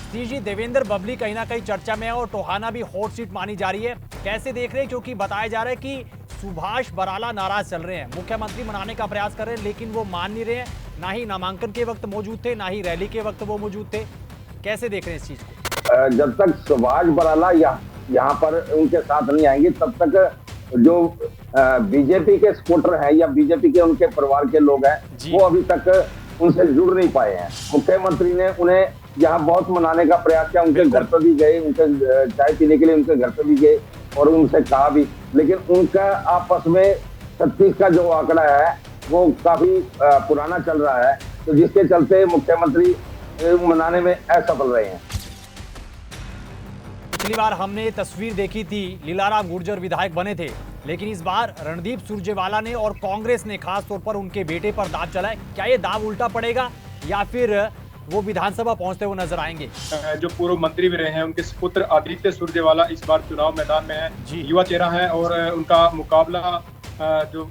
जी देवेंद्र बबली कहीं ना कहीं चर्चा में है और टोहाना भी हॉट सीट मानी जा रही है। कैसे देख रहे हैं, क्योंकि बताया जा रहा है कि सुभाष बराला नाराज चल रहे हैं, मुख्यमंत्री मनाने का प्रयास कर रहे हैं लेकिन वो मान नहीं रहे हैं। ना ही नामांकन के वक्त मौजूद थे, ना ही रैली के वक्त वो मौजूद थे। कैसे देख रहे हैं इस चीज को? जब तक सुभाष बराला यहाँ पर उनके साथ नहीं आएंगे तब तक जो बीजेपी के सपोर्टर हैं या बीजेपी के उनके परिवार के लोग हैं वो अभी तक उनसे जुड़ नहीं पाए हैं। मुख्यमंत्री ने उन्हें यहाँ बहुत मनाने का प्रयास किया, उनके घर पर भी गए, उनके चाय पीने के लिए उनके घर पर भी गए और उनसे कहा भी, लेकिन उनका आपस में 36 का जो आंकड़ा है वो काफी पुराना चल रहा है, तो जिसके चलते मुख्यमंत्री मनाने में असफल रहे हैं। पिछली बार हमने तस्वीर देखी थी, लीलाराम गुर्जर विधायक बने थे, लेकिन इस बार रणदीप सुरजेवाला ने और कांग्रेस ने खास तौर पर उनके बेटे पर दांव चलाए। क्या ये दांव उल्टा पड़ेगा या फिर वो विधानसभा पहुंचते हुए नजर आएंगे? जो पूर्व मंत्री भी रहे हैं, उनके पुत्र आदित्य सुरजेवाला इस बार चुनाव मैदान में है, युवा चेहरा है और उनका मुकाबला जो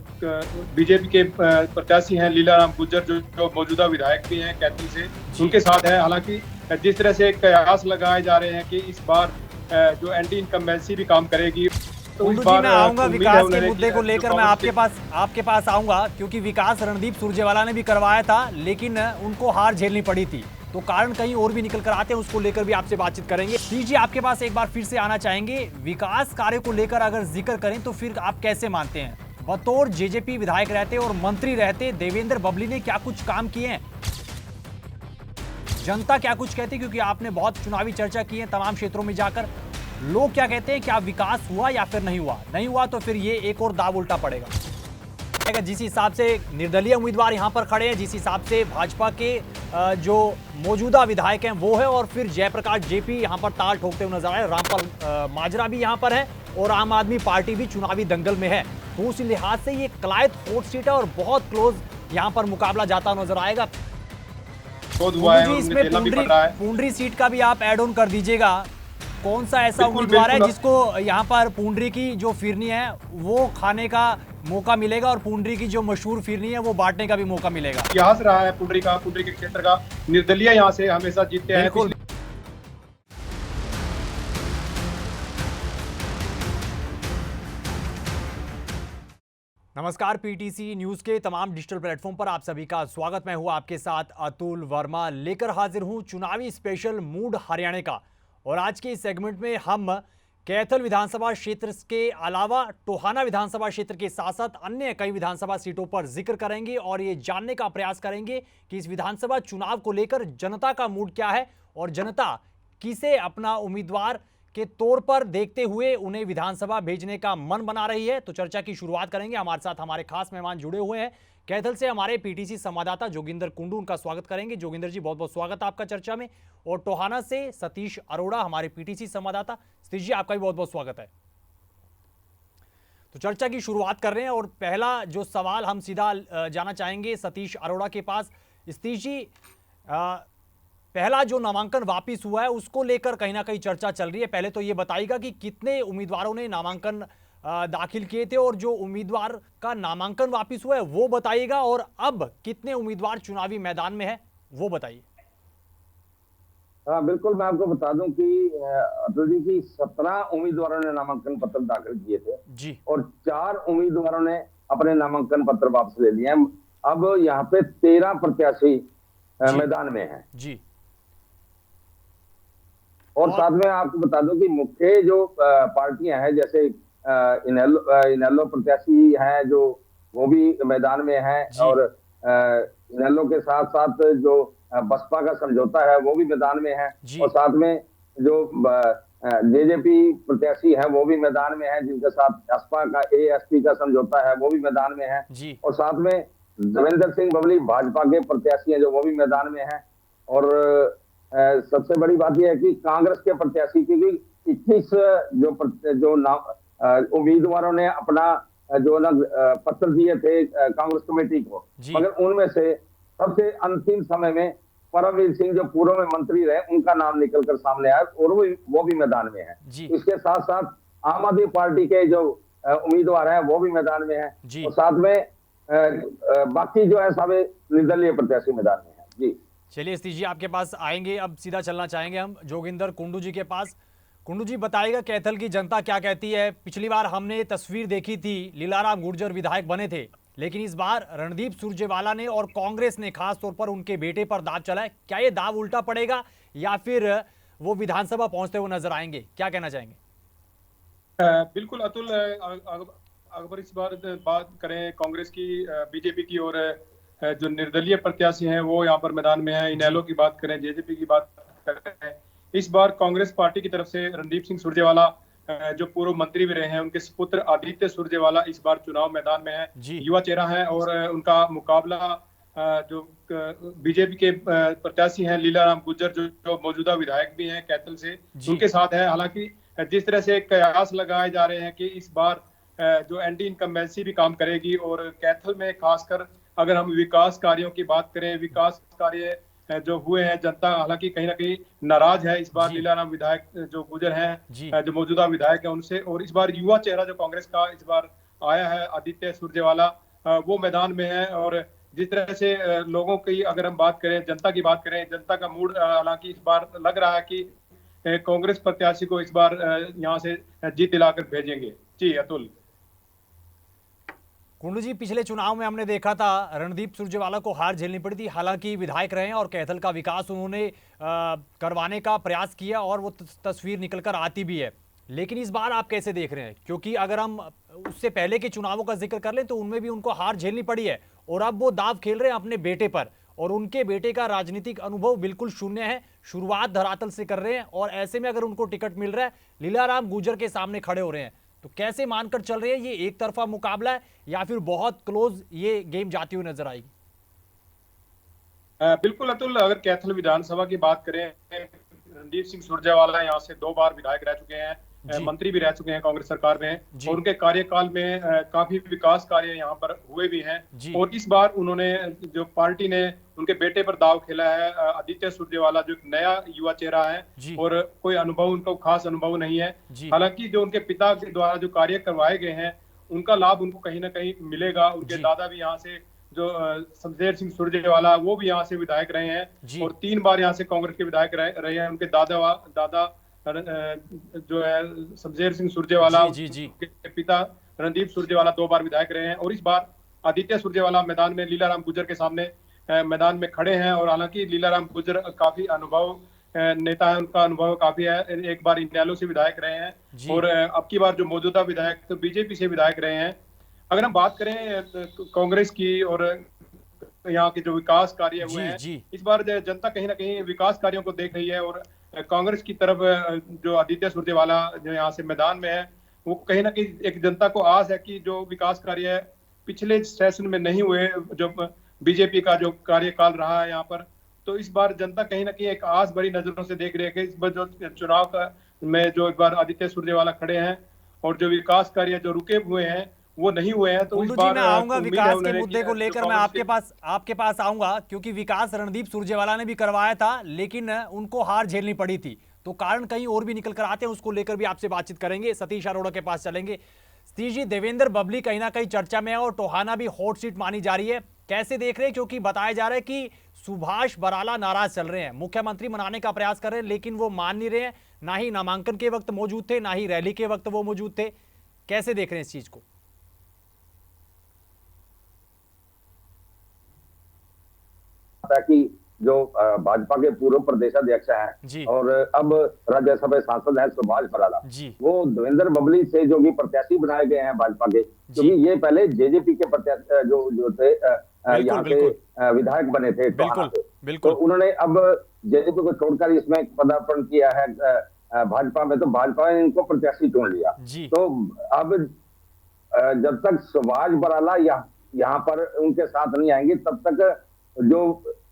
बीजेपी के प्रत्याशी हैं लीलाराम गुर्जर जो मौजूदा विधायक भी हैं कैथी से, उनके साथ है। हालांकि जिस तरह से कयास लगाए जा रहे हैं कि इस बार जो एंटी इनकम्बेंसी भी काम करेगी, तो इस बार मैं आऊंगा विकास के मुद्दे को लेकर, मैं आपके पास आऊंगा, क्योंकि विकास रणदीप सुरजेवाला ने भी करवाया था लेकिन उनको हार झेलनी पड़ी थी, तो कारण कहीं और भी निकल कर आते हैं, उसको लेकर भी आपसे बातचीत करेंगे। जी आपके पास एक बार फिर से आना चाहेंगे। विकास कार्य को लेकर अगर जिक्र करें तो फिर आप कैसे मानते हैं, बतौर जेजेपी विधायक रहते और मंत्री रहते देवेंद्र बबली ने क्या कुछ काम किए हैं? जनता क्या कुछ कहती है, क्योंकि आपने बहुत चुनावी चर्चा की है तमाम क्षेत्रों में जाकर, लोग क्या कहते हैं, क्या विकास हुआ या फिर नहीं हुआ? नहीं हुआ तो फिर ये एक और दाव उल्टा पड़ेगा। जिस हिसाब से निर्दलीय उम्मीदवार यहां पर खड़े हैं, जिस हिसाब से भाजपा के जो मौजूदा विधायक हैं वो है, और फिर जयप्रकाश जेपी यहां पर ताल ठोकते हुए नजर आए, रामपाल माजरा भी यहां पर है और आम आदमी पार्टी भी चुनावी दंगल में है, तो उस लिहाज से ये कलायत हॉट सीट है और बहुत क्लोज यहां पर मुकाबला जाता नजर आएगा। इसमें पुंडरी सीट का भी आप एड ऑन कर दीजिएगा। कौन सा ऐसा उम्मीदवार है जिसको यहाँ पर पुंडरी की जो फिरनी है वो खाने का मौका मिलेगा और पुंडरी की जो मशहूर फिरनी है वो बांटने का भी मौका मिलेगा? इतिहास रहा है पुंडरी के क्षेत्र का, निर्दलीय यहाँ से हमेशा जीतते हैं। नमस्कार, पीटीसी न्यूज के तमाम डिजिटल प्लेटफॉर्म पर आप सभी का स्वागत। मैं हूं आपके साथ अतुल वर्मा, लेकर हाजिर हूं चुनावी स्पेशल मूड हरियाणा का। और आज के इस सेगमेंट में हम कैथल विधानसभा क्षेत्र के अलावा टोहाना विधानसभा क्षेत्र के साथ साथ अन्य कई विधानसभा सीटों पर जिक्र करेंगे और ये जानने का प्रयास करेंगे कि इस विधानसभा चुनाव को लेकर जनता का मूड क्या है और जनता किसे अपना उम्मीदवार के तौर पर देखते हुए उन्हें विधानसभा भेजने का मन बना रही है। तो चर्चा की शुरुआत करेंगे। हमारे साथ हमारे खास मेहमान जुड़े हुए हैं, कैथल से हमारे पीटीसी संवाददाता जोगिंदर कुंडू, उनका स्वागत करेंगे। जोगिंदर जी, बहुत बहुत स्वागत आपका चर्चा में। और टोहाना से सतीश अरोड़ा, हमारे पीटीसी संवाददाता। सतीश जी, आपका भी बहुत बहुत स्वागत है। तो चर्चा की शुरुआत कर रहे हैं और पहला जो सवाल हम सीधा जाना चाहेंगे सतीश अरोड़ा के पास। सतीश जी, पहला जो नामांकन वापिस हुआ है उसको लेकर कहीं ना कहीं चर्चा चल रही है। पहले तो ये बताइएगा कि कितने उम्मीदवारों ने नामांकन दाखिल किए थे और जो उम्मीदवार का नामांकन वापिस हुआ है वो बताइएगा, और अब कितने उम्मीदवार चुनावी मैदान में है वो बताइए। हाँ बिल्कुल, मैं आपको बता दूं कि अतुल जी की 17 उम्मीदवारों ने नामांकन पत्र दाखिल किए थे जी, और 4 उम्मीदवारों ने अपने नामांकन पत्र वापस ले लिए हैं। अब यहाँ पे 13 प्रत्याशी मैदान में हैं जी। और साथ में आपको बता दूं कि मुख्य जो पार्टियां हैं, जैसे इनेलो प्रत्याशी हैं जो वो भी मैदान में हैं, और इनेलो के साथ साथ जो बसपा का समझौता है वो भी मैदान में है, और साथ में जो जेजेपी प्रत्याशी है वो भी मैदान में है, जिनके साथ एसपा का एएसपी का समझौता है वो भी मैदान में है, और साथ में देवेंद्र सिंह बबली भाजपा के प्रत्याशी हैं जो वो भी मैदान में है। और सबसे बड़ी बात यह है कि कांग्रेस के प्रत्याशी की भी 21 जो उम्मीदवारों ने अपना जो ना पत्र दिए थे कांग्रेस कमेटी को, मगर उनमें से सबसे अंतिम समय में परमवीर सिंह जो पूर्व में मंत्री रहे उनका नाम निकलकर सामने आया और वो भी मैदान में है। इसके साथ साथ आम आदमी पार्टी के जो उम्मीदवार हैं वो भी मैदान में है, और साथ में बाकी जो है सब निर्दलीय प्रत्याशी मैदान में है। जी, चलिए सतीश जी आपके पास आएंगे, अब सीधा चलना चाहेंगे हम जोगिंदर कुंडू जी के पास। कुंडू जी बताइएगा कैथल की जनता क्या कहती है। पिछली बार हमने तस्वीर देखी थी, लीलाराम गुर्जर विधायक बने थे, लेकिन इस बार रणदीप सुरजेवाला ने और कांग्रेस ने खास तौर पर उनके बेटे पर दाव चलाए। क्या ये दाव उल्टा पड़ेगा या फिर वो विधानसभा पहुंचते हुए नजर आएंगे? क्या कहना चाहेंगे? बिल्कुल अतुल, अगर इस बार बात करें कांग्रेस की, बीजेपी की और जो निर्दलीय प्रत्याशी हैं वो यहाँ पर मैदान में हैं, इनेलो की बात करें, जेजेपी की बात करें, इस बार कांग्रेस पार्टी की तरफ से रणदीप सिंह सुरजेवाला जो पूर्व मंत्री भी रहे हैं, उनके सुपुत्र आदित्य सुरजेवाला इस बार चुनाव मैदान में है, युवा चेहरा है और उनका मुकाबला जो बीजेपी के प्रत्याशी हैं लीलाराम गुर्जर जो मौजूदा विधायक भी हैं कैथल से, उनके साथ है। हालांकि जिस तरह से कयास लगाए जा रहे हैं कि इस बार जो एंटी इनकम्बेंसी भी काम करेगी और कैथल में खासकर अगर हम विकास कार्यों की बात करें, विकास कार्य जो हुए हैं, जनता हालांकि कहीं ना कहीं नाराज है इस बार लीलाराम विधायक जो गुजर हैं, जो मौजूदा विधायक है उनसे। और इस बार युवा चेहरा जो कांग्रेस का इस बार आया है आदित्य सुरजेवाला, वो मैदान में है। और जिस तरह से लोगों की अगर हम बात करें, जनता की बात करें, जनता का मूड हालांकि इस बार लग रहा है कि कांग्रेस प्रत्याशी को इस बार यहाँ से जीत दिलाकर भेजेंगे। जी अतुल। कुंडू जी पिछले चुनाव में हमने देखा था रणदीप सुरजेवाला को हार झेलनी पड़ी थी, हालांकि विधायक रहे हैं और कैथल का विकास उन्होंने करवाने का प्रयास किया और वो तस्वीर निकलकर आती भी है। लेकिन इस बार आप कैसे देख रहे हैं? क्योंकि अगर हम उससे पहले के चुनावों का जिक्र कर लें तो उनमें भी उनको हार झेलनी पड़ी है और अब वो दाव खेल रहे हैं अपने बेटे पर, और उनके बेटे का राजनीतिक अनुभव बिल्कुल शून्य है, शुरुआत धरातल से कर रहे हैं और ऐसे में अगर उनको टिकट मिल रहा है, लीलाराम गुर्जर के सामने खड़े हो रहे हैं, तो कैसे मानकर चल रहे हैं ये एक तरफा मुकाबला है या फिर बहुत क्लोज ये गेम जाती हुई नजर आएगी? बिल्कुल अतुल, अगर कैथल विधानसभा की बात करें, रणदीप सिंह सुरजेवाला यहाँ से 2 बार विधायक रह चुके हैं, मंत्री भी रह चुके हैं कांग्रेस सरकार में, और उनके कार्यकाल में काफी विकास कार्य यहाँ पर हुए भी हैं। और इस बार उन्होंने जो पार्टी ने उनके बेटे पर दाव खेला है, आदित्य सुरजेवाला जो एक नया युवा चेहरा है और कोई अनुभव उनको खास अनुभव नहीं है। हालांकि जो उनके पिता के द्वारा जो कार्य करवाए गए हैं उनका लाभ उनको कहीं ना कहीं मिलेगा। उनके दादा भी यहाँ से जो शमशेर सिंह सुरजेवाला वो भी यहाँ से विधायक रहे हैं और 3 बार यहाँ से कांग्रेस के विधायक रहे हैं। उनके दादा जो है शमशेर सिंह सुरजेवाला के पिता रणदीप सुरजेवाला 2 बार विधायक रहे हैं और इस बार आदित्य सुरजेवाला मैदान में लीलाराम गुर्जर के सामने मैदान में खड़े हैं। और हालांकि लीलाराम गुर्जर काफी अनुभव नेता है, उनका अनुभव काफी है, एक बार इनेलो से विधायक रहे हैं और अब की बार जो मौजूदा विधायक तो बीजेपी से विधायक रहे हैं। अगर हम बात करें कांग्रेस की और यहाँ के जो विकास कार्य हुए हैं, इस बार जनता कहीं ना कहीं विकास कार्यों को देख रही है और कांग्रेस की तरफ जो आदित्य सुरजेवाला जो यहाँ से मैदान में है, वो कहीं ना कहीं एक जनता को आस है कि जो विकास कार्य पिछले सेशन में नहीं हुए, जो बीजेपी का जो कार्यकाल रहा है यहाँ पर, तो इस बार जनता कहीं ना कहीं एक आस भरी नजरों से देख रही है कि इस बार जो चुनाव का में जो एक बार आदित्य सुरजेवाला खड़े हैं और जो विकास कार्य जो रुके हुए हैं वो नहीं हुए हैं। तो इस बार मैं आऊंगा विकास के मुद्दे को लेकर, मैं आपके पास आऊंगा, क्योंकि विकास रणदीप सुरजेवाला ने भी करवाया था लेकिन उनको हार झेलनी पड़ी थी, तो कारण कहीं और भी निकल कर आते हैं, उसको लेकर भी आपसे बातचीत करेंगे। सतीश अरोड़ा के पास चलेंगे। सतीश जी, देवेंद्र बबली कहीं ना कहीं चर्चा में है और टोहाना भी हॉट सीट मानी जा रही है, कैसे देख रहे हैं? क्योंकि बताया जा रहा है कि सुभाष बराला नाराज चल रहे हैं, मुख्यमंत्री मनाने का प्रयास कर रहे हैं लेकिन वो मान नहीं रहे हैं, ना ही नामांकन के वक्त मौजूद थे, ना ही रैली के वक्त वो मौजूद थे। कैसे देख रहे हैं इस चीज को? कि जो भाजपा के पूर्व प्रदेश अध्यक्ष हैं और अब राज्यसभा सांसद हैं सुभाष बराला, वो देवेंद्र बबली से जो भी प्रत्याशी बनाए गए हैं भाजपा के, क्योंकि ये पहले जेजेपी के प्रत्याशी जो थे यहाँ के विधायक बने थे, तो उन्होंने अब जेजेपी को छोड़कर इसमें पदार्पण किया है भाजपा में, तो भाजपा ने इनको प्रत्याशी चुन लिया। तो अब जब तक सुभाष बराला यहाँ पर उनके साथ नहीं आएंगे तब तक जो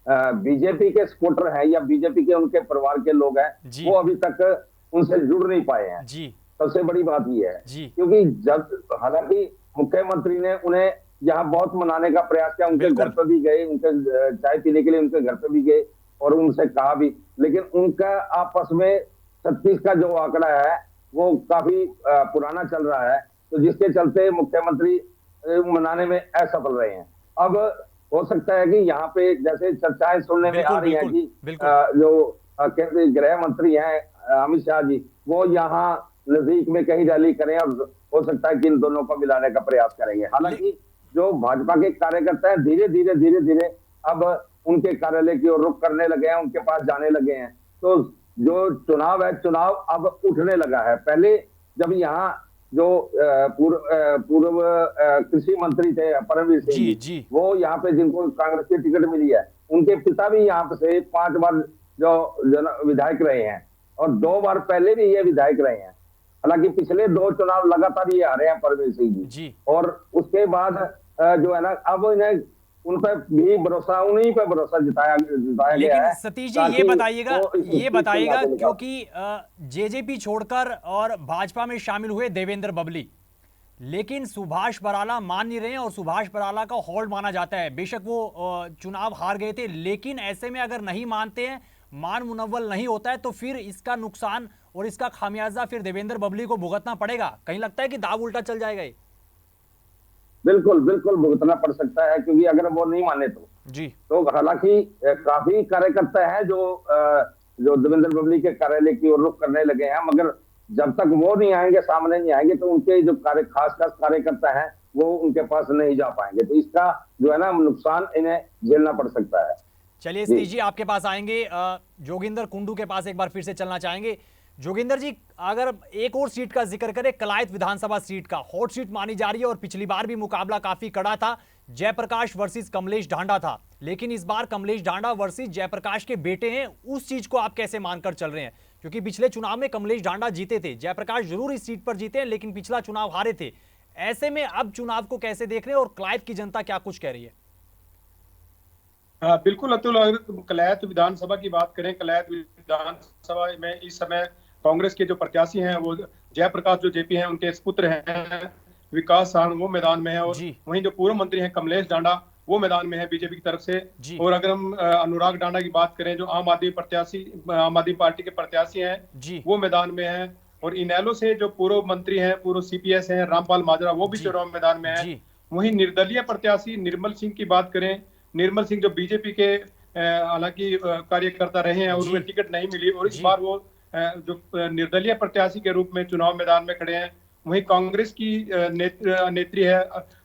बीजेपी के सपोर्टर हैं या बीजेपी के उनके परिवार के लोग हैं वो अभी तक उनसे जुड़ नहीं पाए हैं। सबसे बड़ी बात ये है, क्योंकि जब हालांकि मुख्यमंत्री ने उन्हें यहाँ बहुत मनाने का प्रयास किया, उनके घर पर भी गए, उनके चाय पीने के लिए उनके घर पर भी गए और उनसे कहा भी, लेकिन उनका आपस में 36 का जो आंकड़ा है वो काफी पुराना चल रहा है, तो जिसके चलते मुख्यमंत्री मनाने में असफल रहे हैं। अब हो सकता है कि यहाँ पे जैसे चर्चाएं सुनने में आ रही हैं कि जो केंद्रीय गृह मंत्री हैं अमित शाह जी, वो यहाँ नजदीक में कहीं रैली करें और हो सकता है कि इन दोनों को मिलाने का प्रयास करेंगे। हालांकि जो भाजपा के कार्यकर्ता हैं धीरे धीरे अब उनके कार्यालय की ओर रुख करने लगे हैं, उनके पास जाने लगे हैं। तो जो चुनाव है, चुनाव अब उठने लगा है। पहले जब यहाँ जो पूर्व कृषि मंत्री थे परमवीर सिंह जी, वो यहाँ पे जिनको कांग्रेस की टिकट मिली है, उनके पिता भी यहाँ से 5 बार जो विधायक रहे हैं और 2 बार पहले भी ये विधायक रहे हैं। हालांकि पिछले 2 चुनाव लगातार ये आ रहे हैं परमवीर सिंह जी, और उसके बाद जो है ना, अब इन्हें उन पर भी भरोसा, उन्हीं पर भरोसा जताया गया है। सतीश जी ये बताइएगा क्योंकि जेजेपी छोड़कर और भाजपा में शामिल हुए देवेंद्र बबली, लेकिन सुभाष बराला मान नहीं रहे हैं और सुभाष बराला का होल्ड माना जाता है। बेशक वो चुनाव हार गए थे, लेकिन ऐसे में अगर नहीं मानते हैं, मान मुनव्वल नहीं होता है, तो फिर इसका नुकसान और इसका खामियाजा फिर देवेंद्र बबली को भुगतना पड़ेगा। कहीं लगता है कि दाव उल्टा चल जाएगा ये? बिल्कुल भुगतना पड़ सकता है, क्योंकि अगर वो नहीं माने तो हालांकि काफी कार्यकर्ता हैं जो देवेंद्र बबली के कार्यालय की ओर रुख करने लगे हैं, मगर जब तक वो नहीं आएंगे, सामने नहीं आएंगे, तो उनके जो खास कार्यकर्ता हैं वो उनके पास नहीं जा पाएंगे। तो इसका जो है ना नुकसान इन्हें झेलना पड़ सकता है। चलिए सतीश जी आपके पास आएंगे, जोगिंदर कुंडू के पास एक बार फिर से चलना चाहेंगे। जोगिंदर जी, अगर एक और सीट का जिक्र करें, कलायत विधानसभा सीट का हॉट सीट मानी जा रही है और पिछली बार भी मुकाबला काफी कड़ा था, जयप्रकाश वर्सेस कमलेश ढांडा था, लेकिन इस बार कमलेश ढांडा वर्सेस जयप्रकाश के बेटे हैं। उस चीज को आप कैसे मानकर चल रहे हैं? क्योंकि पिछले चुनाव में कमलेश ढांडा जीते थे, जयप्रकाश जरूर इस सीट पर जीते हैं, लेकिन पिछला चुनाव हारे थे। ऐसे में अब चुनाव को कैसे देख रहे हैं और कलायत की जनता क्या कुछ कह रही है? बिल्कुल अतुल, अगर कलायत विधानसभा की बात करें, कलायत विधानसभा में इस समय कांग्रेस के जो प्रत्याशी हैं वो जयप्रकाश जो जेपी हैं, उनके पुत्र हैं विकास सारण, वो मैदान में है, और वहीं जो पूर्व मंत्री हैं कमलेश ढांडा, वो मैदान में है बीजेपी की तरफ से। और अगर हम अनुराग ढांडा की बात करें, जो आम आदमी पार्टी के प्रत्याशी हैं, वो मैदान में है। और इनेलो से जो पूर्व मंत्री हैं, पूर्व सीपीएस हैं रामपाल माजरा, वो भी चुनाव मैदान में है। वहीं निर्दलीय प्रत्याशी निर्मल सिंह की बात करें, निर्मल सिंह जो बीजेपी के हालांकि कार्यकर्ता रहे हैं और उन्हें टिकट नहीं मिली, और इस बार वो जो निर्दलीय प्रत्याशी के रूप में चुनाव मैदान में खड़े हैं। वहीं कांग्रेस की नेत्री है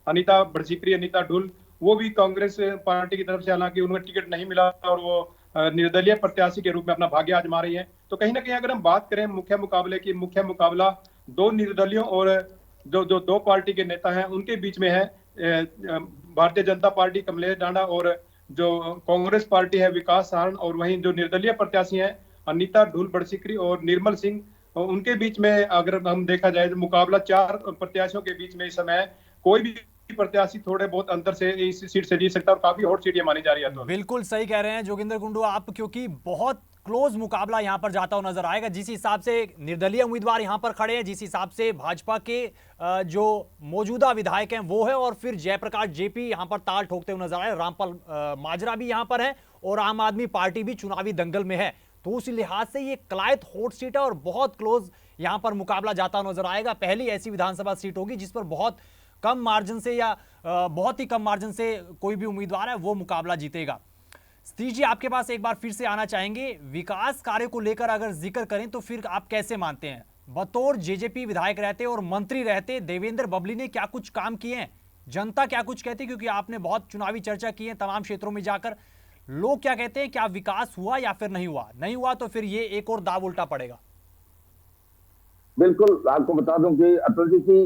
अनीता बड़सिकरी, अनीता ढुल, वो भी कांग्रेस पार्टी की तरफ से, हालांकि उन्हें टिकट नहीं मिला और वो निर्दलीय प्रत्याशी के रूप में अपना भाग्य आजमा रही है। तो कहीं ना कहीं अगर हम बात करें मुख्य मुकाबले की, मुख्य मुकाबला 2 निर्दलियों और जो 2 पार्टी के नेता हैं उनके बीच में है। भारतीय जनता पार्टी कमलेश ढांडा और जो कांग्रेस पार्टी है विकास सारण, और वहीं जो निर्दलीय प्रत्याशी हैं अनीता ढुल बड़सिकरी और निर्मल सिंह, उनके बीच में अगर हम देखा जाए तो मुकाबला 4 प्रत्याशियों के बीच में इस समय कोई भी प्रत्याशी थोड़े बहुत अंतर से इस सीट से जीत सकता है, और काफी हॉट सीट ये मानी जा रही है। तो बिल्कुल सही कह रहे हैं जोगिंदर कुंडू आप, क्योंकि बहुत क्लोज मुकाबला यहां पर जाता हुआ नजर आएगा। जिस हिसाब से निर्दलीय उम्मीदवार यहां पर खड़े हैं, जिस हिसाब से भाजपा के जो मौजूदा विधायक हैं वो है, और फिर जयप्रकाश जेपी यहां पर ताल ठोकते हुए नजर आए, रामपाल माजरा भी यहां पर है, और आम आदमी पार्टी भी चुनावी दंगल में है। तो उस लिहाज से ये कलायत हॉट सीट है और बहुत क्लोज यहां पर मुकाबला जाता नजर आएगा। पहली ऐसी विधानसभा सीट होगी जिस पर बहुत कम मार्जिन से या बहुत ही कम मार्जिन से कोई भी उम्मीदवार है वो मुकाबला जीतेगा। सतीश जी आपके पास एक बार फिर से आना चाहेंगे, विकास कार्य को लेकर अगर जिक्र करें तो फिर आप कैसे मानते हैं? बतौर जेजेपी विधायक रहते और मंत्री रहते देवेंद्र बबली ने क्या कुछ काम किए हैं, जनता क्या कुछ कहती है? क्योंकि आपने बहुत चुनावी चर्चा की है तमाम क्षेत्रों में जाकर, लोग क्या कहते हैं, क्या विकास हुआ या फिर नहीं हुआ? नहीं हुआ तो फिर ये एक और दाव उल्टा पड़ेगा। बिल्कुल, आपको बता दूं कि अटल जी की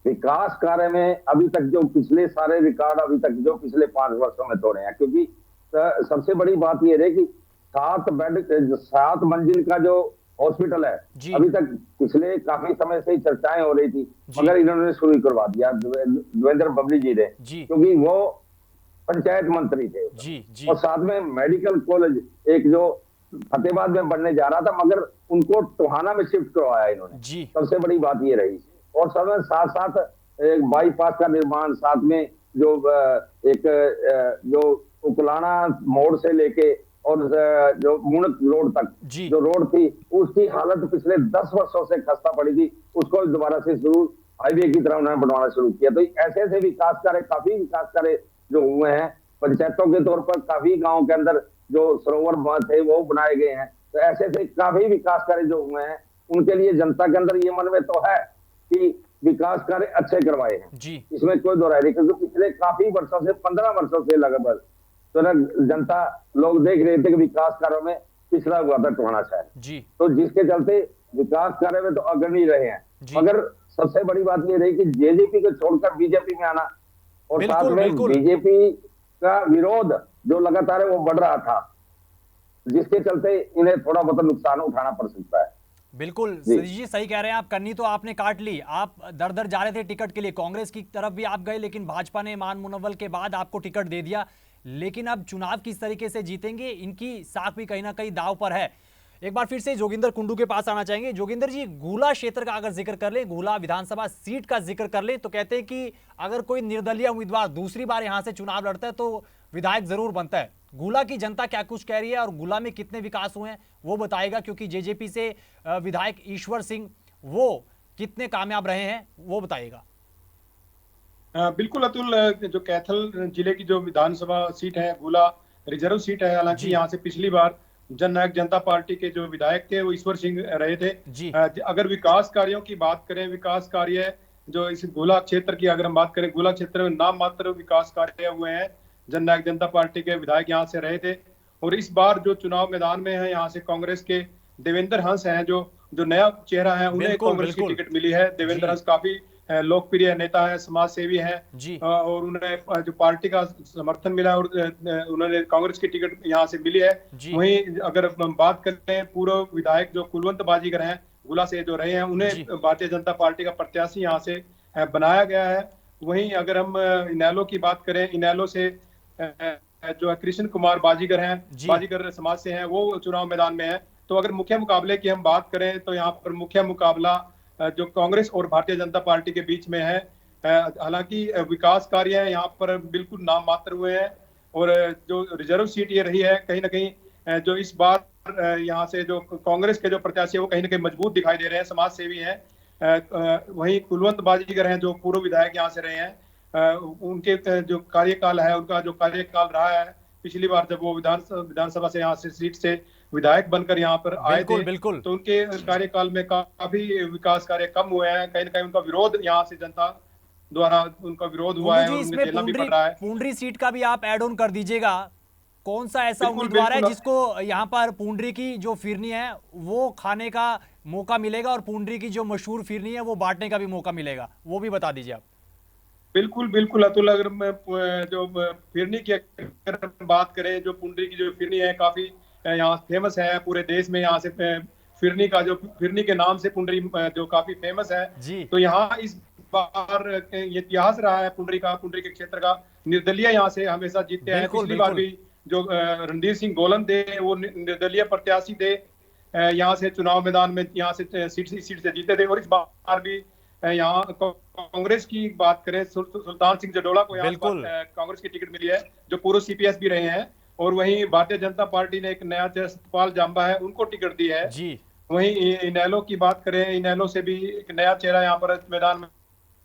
विकास कार्य में अभी तक जो पिछले सारे रिकॉर्ड अभी तक जो पिछले 5 वर्षों में तोड़े हैं, क्योंकि सबसे बड़ी बात यह है कि 7 मंजिल का जो हॉस्पिटल है, अभी तक पिछले काफी समय से चर्चाएं हो रही थी, मगर इन्होंने शुरू करवा दिया देवेंद्र बबली जी ने, क्योंकि वो पंचायत मंत्री थे। और साथ में मेडिकल कॉलेज एक जो फतेहाबाद में बनने जा रहा था, मगर उनको टोहाना में शिफ्ट करवाया इन्होंने। सबसे बड़ी बात ये रही। और साथ साथ एक बाईपास का निर्माण, साथ में जो जो उकलाना मोड़ से लेके और जो मुणक रोड तक जो रोड थी, उसकी हालत पिछले 10 वर्षों से खस्ता पड़ी थी, उसको दोबारा से शुरू हाईवे की तरह उन्होंने बनवाना शुरू किया। तो ऐसे ऐसे विकास कार्य, काफी विकास कार्य जो हुए हैं पंचायतों के तौर पर काफी गांव के अंदर जो सरोवर थे वो बनाए गए हैं। तो ऐसे से काफी विकास कार्य जो हुए हैं, उनके लिए जनता के अंदर ये मन में तो है कि विकास कार्य अच्छे करवाए हैं जी। इसमें कोई दो राय नहीं, क्योंकि पिछले काफी वर्षों से 15 वर्षों से लगभग तो ना जनता लोग देख रहे थे कि विकास कार्यों में पिछड़ा हुआ था टोहाना शहर जी। तो जिसके चलते विकास कार्य में तो अग्रणी रहे हैं। मगर सबसे बड़ी बात ये रही कि जेजेपी को छोड़कर बीजेपी में आना और साथ में बीजेपी का विरोध जो लगातार है वो बढ़ रहा था, जिसके चलते इन्हें थोड़ा बहुत नुकसान उठाना पड़ सकता है। बिल्कुल सतीश जी सही कह रहे हैं आप। कन्नी तो आपने काट ली, आप दर दर जा रहे थे टिकट के लिए, कांग्रेस की तरफ भी आप गए, लेकिन भाजपा ने मान मुनव्वल के बाद आपको टिकट दे दिया। लेकिन अब चुनाव किस तरीके से जीतेंगे, इनकी साख भी कहीं ना कहीं दांव पर है। एक बार फिर से जोगिंदर कुंडू के पास आना चाहेंगे। जोगिंदर जी, गुला क्षेत्र का अगर जिक्र कर लें, गुला विधानसभा सीट का जिक्र कर लें, तो कहते हैं कि अगर कोई निर्दलीय उम्मीदवार दूसरी बार यहां से चुनाव लड़ता है तो विधायक जरूर बनता है। गुला की जनता क्या कुछ कह रही है और गुला में कितने विकास हुए हैं वो बताएगा, क्योंकि जेजेपी से विधायक ईश्वर सिंह वो कितने कामयाब रहे हैं वो बताइएगा। बिल्कुल अतुल, जो कैथल जिले की जो विधानसभा सीट है गुला रिजर्व सीट है। हालांकि यहाँ से पिछली बार जननायक जनता पार्टी के जो विधायक थे वो ईश्वर सिंह रहे थे। अगर विकास कार्यों की बात करें, विकास कार्य जो इस गोला क्षेत्र की अगर हम बात करें, गोला क्षेत्र में नाम मात्र विकास कार्य हुए हैं। जननायक जनता पार्टी के विधायक यहाँ से रहे थे और इस बार जो चुनाव मैदान में है यहाँ से कांग्रेस के देवेंद्र हंस हैं, जो नया चेहरा है, उन्हें कांग्रेस की टिकट मिली है। देवेंद्र हंस काफी लोकप्रिय नेता है, समाज सेवी है और उन्हें जो पार्टी का समर्थन मिला और उन्होंने कांग्रेस की टिकट यहाँ से मिली है। वहीं अगर हम बात करें पूर्व विधायक जो कुलवंत बाजीगर हैं गुला से जो रहे हैं, उन्हें भारतीय जनता पार्टी का प्रत्याशी यहाँ से बनाया गया है। वहीं अगर हम इनेलो की बात करें, इनेलो से जो कृष्ण कुमार बाजीगर हैं, बाजीगर समाज से हैं, वो चुनाव मैदान में है। तो अगर मुख्य मुकाबले की हम बात करें तो यहाँ पर मुख्य मुकाबला जो कांग्रेस और भारतीय जनता पार्टी के बीच में है। हालांकि विकास कार्य यहाँ पर बिल्कुल नाम मात्र हुए हैं और जो रिजर्व सीट ये रही है, कहीं ना कहीं जो इस बार यहाँ से जो कांग्रेस के जो प्रत्याशी है वो कहीं ना कहीं मजबूत दिखाई दे रहे हैं, समाज सेवी हैं। वहीं कुलवंत बाजीगर हैं जो पूर्व विधायक यहाँ से रहे हैं, उनके जो कार्यकाल है, उनका जो कार्यकाल रहा है पिछली बार जब वो विधानसभा से यहाँ से सीट से विधायक बनकर यहाँ पर आए थे, तो उनके कार्यकाल में काफी विकास कार्य कम हुए हैं। कहीं ना कहीं उनका विरोध यहाँ से जनता द्वारा उनका विरोध हुआ है, उन्हें झेलना भी पड़ रहा है। पुंडरी सीट का भी आप ऐड ऑन कर दीजिएगा। कौन सा ऐसा उम्मीदवार है जिसको यहाँ पर पुंडरी की जो फिरनी है वो खाने का मौका मिलेगा और पुंडरी की जो मशहूर फिरनी है वो बांटने का भी मौका मिलेगा, वो भी बता दीजिए आप। बिल्कुल अतुल, अगर मैं जो फिरनी की अगर बात करें, जो पुंडरी की जो फिरनी है काफी यहाँ फेमस है पूरे देश में। यहाँ से फिरनी का जो फिरनी के नाम से पुंडरी जो काफी फेमस है। तो यहाँ इस बार ये इतिहास रहा है पुंडरी का, पुंडरी के क्षेत्र का। निर्दलीय यहाँ से हमेशा जीतते हैं। पिछली बार भी जो रणधीर सिंह गोलन थे वो निर्दलीय प्रत्याशी थे, यहाँ से चुनाव मैदान में यहाँ से सीट से जीते थे। और इस बार भी यहाँ कांग्रेस की बात करें, सुल्तान सिंह जडोला को यहाँ कांग्रेस की टिकट मिली है, जो पूर्व सीपीएस भी रहे हैं। और वहीं भारतीय जनता पार्टी ने एक नया सतपाल जांबा है, उनको टिकट दी है जी। वहीं इनेलो की बात करें, इनेलो से भी एक नया चेहरा यहाँ पर मैदान में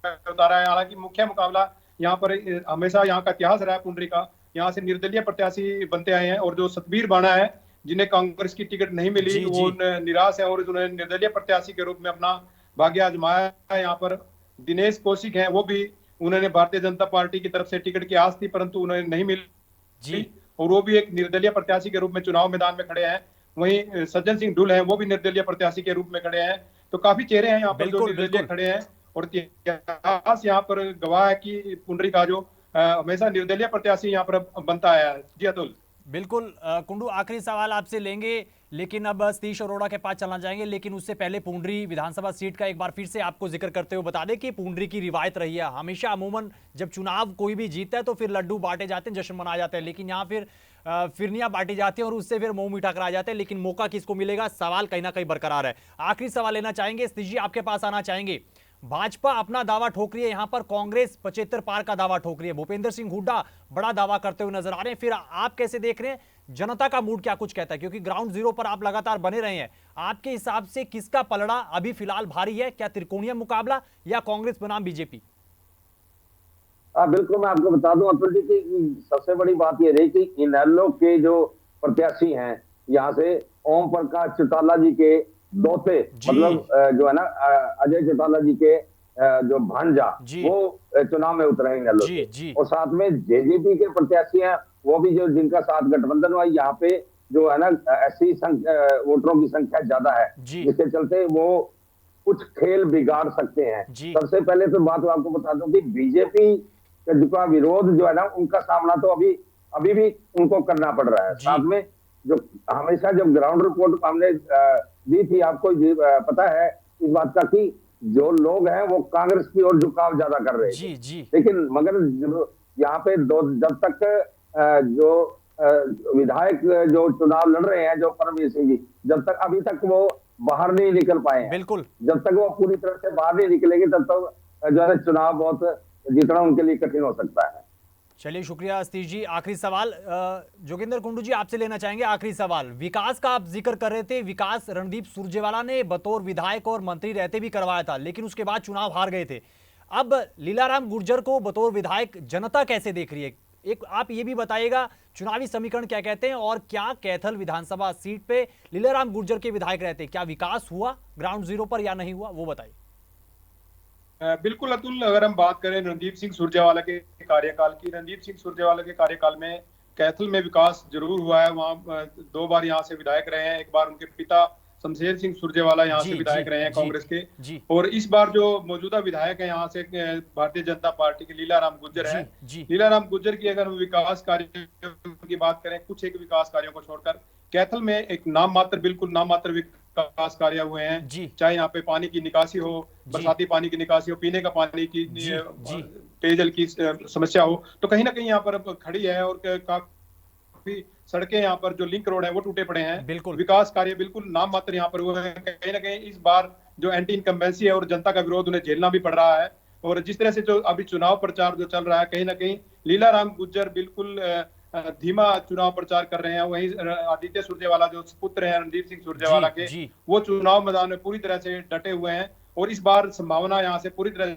उतारा है। हालांकि मुख्य मुकाबला यहाँ पर हमेशा यहाँ का इतिहास रहा है पुंडरी का, यहाँ से निर्दलीय प्रत्याशी बनते आए हैं। और जो सतबीर बाणा है जिन्हें कांग्रेस की टिकट नहीं मिली, वो निराश है और उन्होंने निर्दलीय प्रत्याशी के रूप में अपना भाग्य आजमाया है। यहाँ पर दिनेश कौशिक है, वो भी उन्होंने भारतीय जनता पार्टी की तरफ से टिकट की आस थी परंतु उन्हें नहीं मिली और वो भी एक निर्दलीय प्रत्याशी के रूप में चुनाव मैदान में खड़े हैं। वहीं सज्जन सिंह ढुल हैं, वो भी निर्दलीय प्रत्याशी के रूप में खड़े हैं। तो काफी चेहरे हैं यहाँ पर जो निर्दलीय खड़े हैं और इतिहास यहाँ पर गवाह है कि पुंडरी का जो हमेशा निर्दलीय प्रत्याशी यहाँ पर बनता है। जी अतुल। बिल्कुल कुंडू, आखिरी सवाल आपसे लेंगे लेकिन अब सतीश अरोड़ा के पास चलना चाहेंगे, लेकिन उससे पहले पुंडरी विधानसभा सीट का एक बार फिर से आपको जिक्र करते हुए बता दें कि पुंडरी की रिवायत रही है हमेशा, अमूमन जब चुनाव कोई भी जीतता है तो फिर लड्डू बांटे जाते हैं, जश्न मनाया जाता है, लेकिन यहाँ फिर फिरनियां बांटी जाती हैं और उससे फिर मुंह मीठा कराया जाता है। लेकिन मौका किसको मिलेगा, सवाल कहीं ना कहीं बरकरार है। आखिरी सवाल लेना चाहेंगे, सतीश जी आपके पास आना चाहेंगे। भाजपा अपना दावा ठोक रही है, यहां पर कांग्रेस 75 पार का दावा ठोक रही है, भूपेंद्र सिंह हुड्डा बड़ा दावा करते हुए नजर आ रहे हैं। फिर आप कैसे देख रहे हैं, जनता का मूड क्या कुछ कहता है, क्योंकि ग्राउंड जीरो पर आप लगातार बने रहे हैं। आपके हिसाब से किसका पलड़ा अभी फिलहाल भारी है, क्या त्रिकोणीय मुकाबला या कांग्रेस बनाम बीजेपी? हाँ बिल्कुल, मैं आपको बता दूं अतुल जी की सबसे बड़ी बात ये रही कि इनेलो के जो प्रत्याशी हैं यहाँ से, ओम प्रकाश चौटाला जी के दोते, मतलब जो है ना अजय चौटाला जी के जो भांजा, वो चुनाव में उतरे इनेलो से। और साथ में जेजेपी के प्रत्याशी हैं, वो भी जो जिनका साथ गठबंधन हुआ, यहाँ पे जो है ना ऐसी वोटरों की संख्या ज्यादा है, जिसके चलते वो कुछ खेल बिगाड़ सकते हैं। सबसे पहले तो बात आपको बता दूं कि बीजेपी का विरोध जो है ना, उनका सामना तो अभी भी उनको करना पड़ रहा है। साथ में जो हमेशा जो ग्राउंड रिपोर्ट हमने दी थी, आपको पता है इस बात का कि जो लोग हैं वो कांग्रेस की ओर झुकाव ज्यादा कर रहे हैं। लेकिन मगर यहाँ पे जब तक जो विधायक जो चुनाव लड़ रहे हैं, जो परमवीर सिंह जी, जब तक अभी तक वो बाहर नहीं निकल पाए हैं, बिल्कुल, जब तक वो पूरी तरह से बाहर नहीं निकलेंगे तब तक जो है चुनाव बहुत जीतना उनके लिए कठिन हो सकता है। चलिए, शुक्रिया सतीश जी। आखिरी सवाल जोगिंदर कुंडू जी आपसे लेना चाहेंगे। आखिरी सवाल, विकास का आप जिक्र कर रहे थे, विकास रणदीप सुरजेवाला ने बतौर विधायक और मंत्री रहते भी करवाया था, लेकिन उसके बाद चुनाव हार गए थे। अब लीलाराम गुर्जर को बतौर विधायक जनता कैसे देख रही है? एक आप ये भी बताइएगा, चुनावी समीकरण क्या कहते हैं, और क्या कैथल विधानसभा सीट पे लीलाराम गुर्जर के विधायक रहते, क्या विकास हुआ ग्राउंड जीरो पर या नहीं हुआ, वो बताइए। बिल्कुल अतुल, अगर हम बात करें रणदीप सिंह सुरजेवाला के कार्यकाल की, रणदीप सिंह सुरजेवाला के कार्यकाल में कैथल में विकास जरूर हुआ है। वहाँ 2 बार यहाँ से विधायक रहे हैं। एक बार उनके पिता शमशेर सिंह सुरजेवाला यहाँ से विधायक रहे हैं कांग्रेस के, और इस बार जो मौजूदा विधायक है यहाँ से भारतीय जनता पार्टी के लीलाराम गुर्जर है। लीलाराम गुर्जर की अगर हम विकास कार्यों की बात करें, कुछ एक विकास कार्यों को छोड़कर कैथल में एक बिल्कुल नाम मात्र विकास कार्य हुए हैं। चाहे यहाँ पे पानी की निकासी हो, बरसाती पानी की निकासी हो, पीने का पानी की, पेयजल की समस्या हो, तो कहीं ना कहीं यहाँ पर खड़ी है। और काफी सड़कें यहाँ पर जो लिंक रोड है वो टूटे पड़े हैं। बिल्कुल, विकास कार्य बिल्कुल नाम मात्र यहाँ पर हुए हैं। कहीं ना कहीं इस बार जो एंटी इनकम्बेंसी है और जनता का विरोध उन्हें झेलना भी पड़ रहा है। और जिस तरह से जो अभी चुनाव प्रचार जो चल रहा है, कहीं ना कहीं लीलाराम गुर्जर बिल्कुल धीमा चुनाव प्रचार कर रहे हैं। वहीं आदित्य सुरजेवाला जो पुत्र हैं रणदीप सिंह सुरजेवाला के, वो चुनाव मैदान में पूरी तरह से डटे हुए हैं। और इस बार संभावना यहाँ से पूरी तरह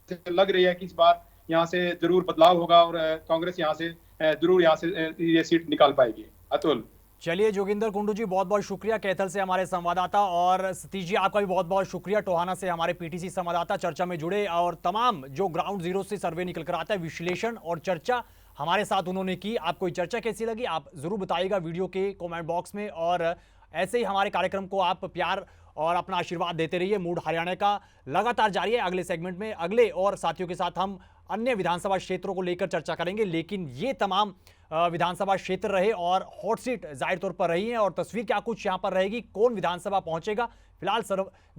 से लग रही है कि इस बार यहाँ से जरूर बदलाव होगा और कांग्रेस यहाँ से जरूर यहाँ से ये सीट निकाल पाएगी। अतुल, चलिए, जोगिंदर कुंडू जी बहुत बहुत शुक्रिया, कैथल से हमारे संवाददाता, और सतीश जी आपका भी बहुत बहुत शुक्रिया, टोहाना से हमारे पीटीसी संवाददाता चर्चा में जुड़े, और तमाम जो ग्राउंड जीरो से सर्वे निकल कर आता है, विश्लेषण और चर्चा हमारे साथ उन्होंने की। आपको ये चर्चा कैसी लगी आप जरूर बताइएगा वीडियो के कमेंट बॉक्स में, और ऐसे ही हमारे कार्यक्रम को आप प्यार और अपना आशीर्वाद देते रहिए। मूड हरियाणा का लगातार जारी है। अगले सेगमेंट में अगले और साथियों के साथ हम अन्य विधानसभा क्षेत्रों को लेकर चर्चा करेंगे, लेकिन ये तमाम विधानसभा क्षेत्र रहे और हॉट सीट जाहिर तौर पर रही है, और तस्वीर क्या कुछ यहां पर रहेगी, कौन विधानसभा पहुंचेगा, फिलहाल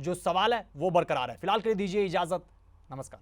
जो सवाल है वो बरकरार है। फिलहाल के लिए दीजिए इजाजत, नमस्कार।